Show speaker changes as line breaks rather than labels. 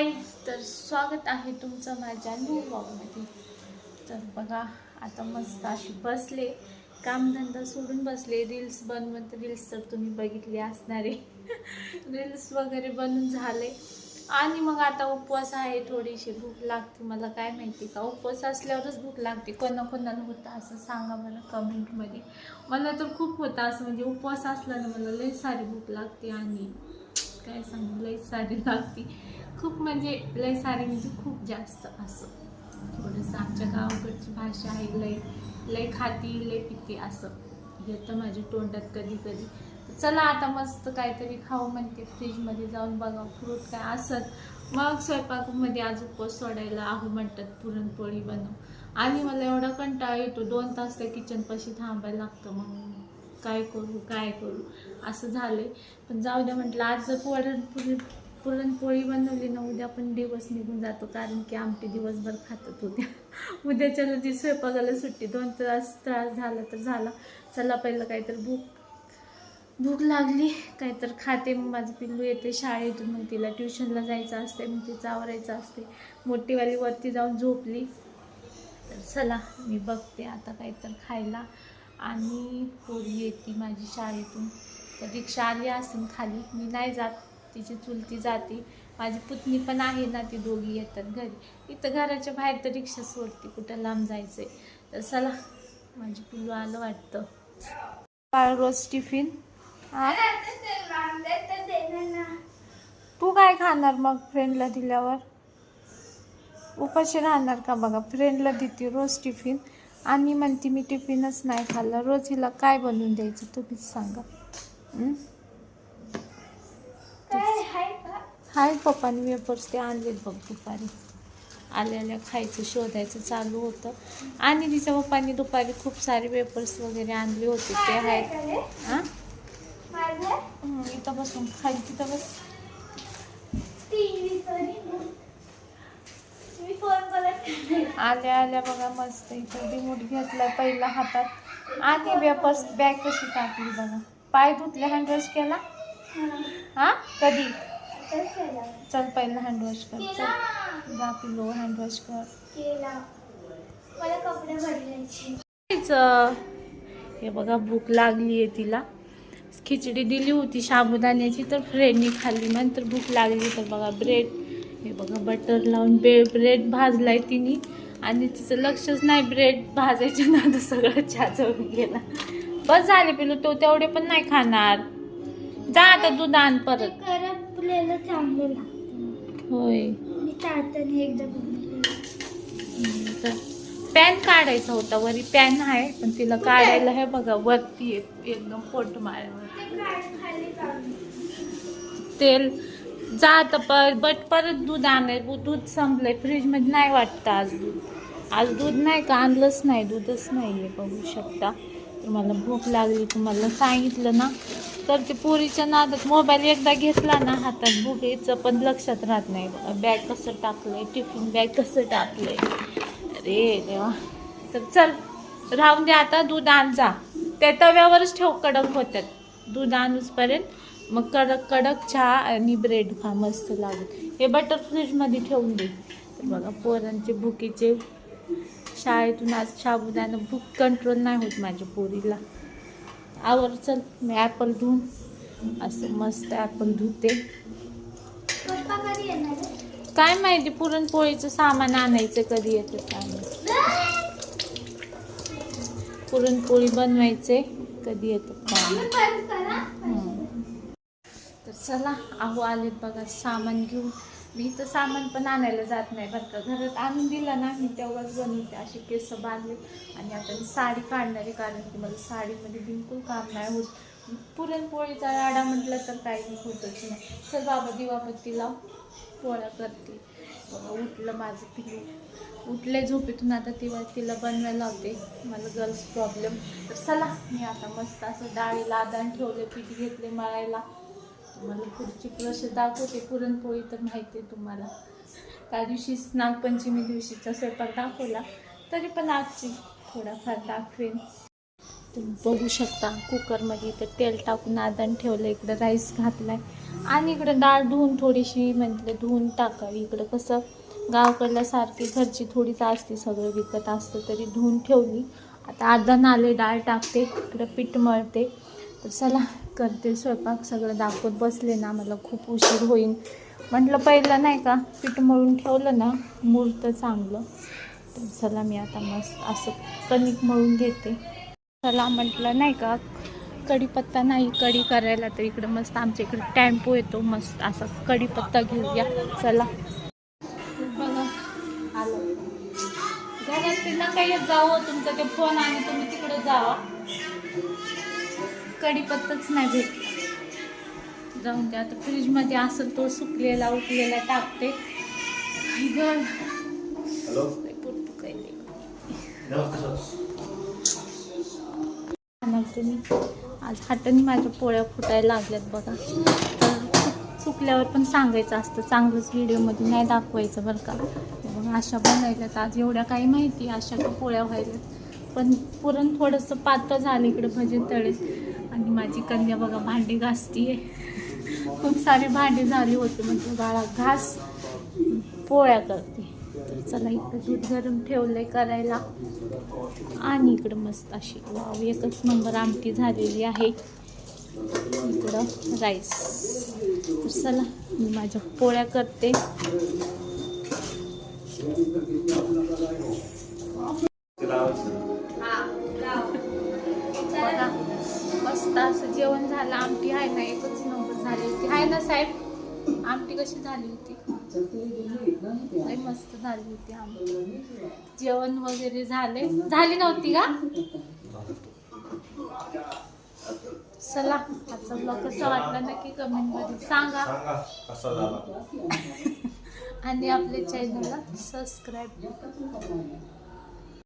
हाय, तर स्वागत आहे तुमचं माझ्या न्यू ब्लॉगमध्ये। तर बघा आता मस्त अशी बसले, कामधंदा सोडून बसले, रील्स बनवत। रील्स तर तुम्ही बघितले असणारे रील्स वगैरे बनवून झाले आणि मग आता उपवास आहे, थोडीशी भूक लागते। मला काय माहिती का उपवास असल्यावरच भूक लागते, कोणाकोणाला होतं असं सांगा मला कमेंटमध्ये। मला तर खूप होतं असं, म्हणजे उपवास असला ना मला लई सारी भूक लागते आणि काय सांगू लई सारी लागते खूप, म्हणजे लई सारी म्हणजे खूप जास्त असं। थोडंसं आमच्या गावाकडची भाषा आहे, लई खाती लई पिती असं येतं माझ्या तोंडात कधी कधी। चला आता मस्त काहीतरी खाऊ म्हणते, फ्रीजमध्ये जाऊन बघा फ्रूट काय असत। मग स्वयंपाकामध्ये आज उपवास सोडायला आहो म्हणतात पुरणपोळी बनव, आणि मला एवढा कंटाळा येतो, 2 तास त्या किचनपाशी थांबायला लागतं। मग काय करू असं झालंय। पण जाऊ द्या म्हटलं, आज जर पुरणपोळी बनवली ना उद्या पण दिवस निघून जातो, कारण की आमटी दिवसभर खातात उद्या उद्याच्याला ती स्वयंपाकाला सुट्टी, 2 तास त्रास झाला तर झाला। चला पहिलं काहीतरी भूक लागली काहीतरी खाते। मग माझं पिल्लू येते शाळेतून, मग तिला ट्युशनला जायचं असते, मग तिचं आवरायचं असते। मोठीवाली वरती जाऊन झोपली, तर चला मी बघते आता काहीतरी खायला। आणि पोरी येते माझी शाळेतून, तर रिक्षा आली असेल खाली, मी नाही जात, तिची चुलती जाते, माझी पुतणी पण आहे ना, ती दोघी येतात घरी। इथं घराच्या बाहेर तर रिक्षा सोडते, कुठं लांब जायचंय। तर चला माझी पिल्लू आलं वाटतं। काय रोज टिफिन तू काय खाणार मग फ्रेंडला दिल्यावर? उपाशी राहणार का? बघा फ्रेंडला देते रोज टिफिन आणि म्हणते मी टिफिनच नाही खाल्ला। रोज हिला काय बनवून द्यायचं तुम्हीच सांगा। हाय पप्पाने वेपर्स ते आणलेत बघ, दुपारी आल्या खायचं शोधायचं चालू होतं। आणि तिच्या पप्पांनी दुपारी खूप सारे वेपर्स वगैरे आणले होते, ते आहेत। हां इथं बसून खाली, तिथं बस। आल्या बघा मस्त इथं रिमोट घेतला पहिला हातात, आणि वेपर्स बॅग कशी टाकली बघा। पाय धुतले, हँड वॉश केला? हां कधी? चल पहिला हँड वॉश कर, चल जा पिलो हँड वॉश कर। मला कपडे बदलायचे। हे बघा भूक लागली आहे तिला, खिचडी दिली होती साबुदाण्याची, तर फ्रेंडनी खाल्ली। नंतर भूक लागली तर बघा ब्रेड, हे बघा बटर लावून ब्रेड भाजलाय तिने, आणि तिचं लक्षच नाही ब्रेड भाजायच्या ना, सगळं चहाजवळ गेला। बस झाले पिलू, तो तेवढे पण नाही खाणार, जा आता दूध आण परत। होय तर पॅन काढायचा होता, वरी पॅन आहे पण तिला काढायला हे बघा वरती एकदम पोट माळ्यावर तेल। जा आता परत दूध आणायचं, दूध संपलंय फ्रीजमध्ये, नाही वाटतं आज दूध नाही का आणलंच नाही, दूधच नाही आहे बघू शकता। तुम्हाला भूक लागली तुम्हाला सांगितलं ना, तर ते पोरीच्या नादात मोबाईल एकदा घेतला ना हातात, भूक यायचं पण लक्षात राहत नाही। बॅग कसं टाकलंय, टिफिन बॅग कसं टाकलंय, अरे देवा। तर चल राहून दे आता, दूध आण जा, त्या तव्यावरच ठेव, कडक होतात दूध आणूसपर्यंत। मग कडक चहा आणि ब्रेड खा, मस्त लागेल। हे बटर फ्रीजमध्ये ठेवून दे। तर बघा पोरांचे भुकीचे शाळेतून आज साबुदाणा, भूक कंट्रोल नाही होत माझ्या पोरीला। आवर चल, मी ॲपल धुवून असं मस्त ॲपल धुते। काय माहिती पुरणपोळीचं सामान आणायचं कधी येतं काय माहिती, पुरणपोळी बनवायचे कधी येतं काय। तर चला आहो आलेत बघा सामान घेऊन। मी तर सामान पण आणायला जात नाही बरं का, घरात आणून दिला ना मी तेव्हाच बनवते। असे केस बांधले आणि आता मी साडी काढणार आहे, कारण की मला साडीमध्ये बिलकुल काम नाही होत। पुरणपोळीचा राडा म्हटलं तर काही होतच नाही। चल बाबा दिवाबत्ती लाव, पोळ्या करते। बघा उठलं माझं पिल्लू, उठले झोपेतून, आता तिला बनवायला लावते, मला गर्ल्स प्रॉब्लेम। तर चला मी आता मस्त असं डाळीला आदान ठेवले, पीठ घेतले मळायला। तुम्हाला पुढची प्रोसेस दाखवते। पुरणपोळी तर माहिती आहे तुम्हाला, त्या दिवशी नागपंचमी दिवशीचा स्वयंपाक दाखवला, तरी पण आजची थोडाफार दाखवेन। तुम्ही बघू शकता कुकरमध्ये इथं तेल टाकून आदान ठेवलं, इकडं राईस घातलाय आणि इकडं डाळ धुवून थोडीशी म्हटलं धुवून टाकावी. इकडं कसं गावाकडल्या सारखी घरची थोडीच असते, सगळं विकत असतं तरी धुवून ठेवली. आता आदन आले, डाळ टाकते, इकडं पीठ मळते. तर चला करते स्वयंपाक. सगळं दाखवत बसले ना मला खूप उशीर होईल. म्हटलं पहिलं नाही का पीठ मळून ठेवलं ना मुरतं चांगलं. तर चला मी आता मस्त असं कणिक मळून घेते. चला म्हटलं नाही का कढीपत्ता नाही कढी करायला, तर इकडं मस्त आमच्या इकडे टेम्पो येतो, मस्त असा कढीपत्ता घेऊया. चला बघा आलं. घरात ते नका येत जावं तुमचा ते फोन आणि तुम्ही तिकडे जावा. कढीपत्ताच नाही भेटला. जाऊन द्या आता फ्रीजमध्ये असेल तो सुकलेला उकलेला टाकते. तुम्ही आज हाताने माझ्या पोळ्या फुटायला लागल्यात बघा. तर चुकल्यावर पण सांगायचं असतं, चांगलंच व्हिडिओमध्ये नाही दाखवायचं बरं का. मग अशा बनायल्यात आज, एवढ्या काही माहिती अशा का पोळ्या व्हायल्यात. पण पुरण थोडंसं पातळ झालं. इकडे भजे तळे आणि माझी कन्या बघा भांडी घासतीये. खूप सारे भांडी झाली होते, म्हणजे बाळा घास पोळ्या करते. तर चला इकडं दूध गरम ठेवलंय करायला. आणि इकडं मस्त अशी वाव एकच नंबर आमटी झालेली आहे. इकडं राईस. तर चला मी माझ्या पोळ्या करते. बघा मस्त असं जेवण झालं. आमटी आहे ना एकच नंबर झाली होती, आहे ना साहेब? आमटी कशी झाली होती? लई मस्त झाली होती आमटी. जेवण वगैरे झाली नव्हती का? चला आजचा ब्लॉग कसा वाटला नक्की कमेंटमध्ये सांगा. आणि आपल्या चॅनलला सबस्क्राईब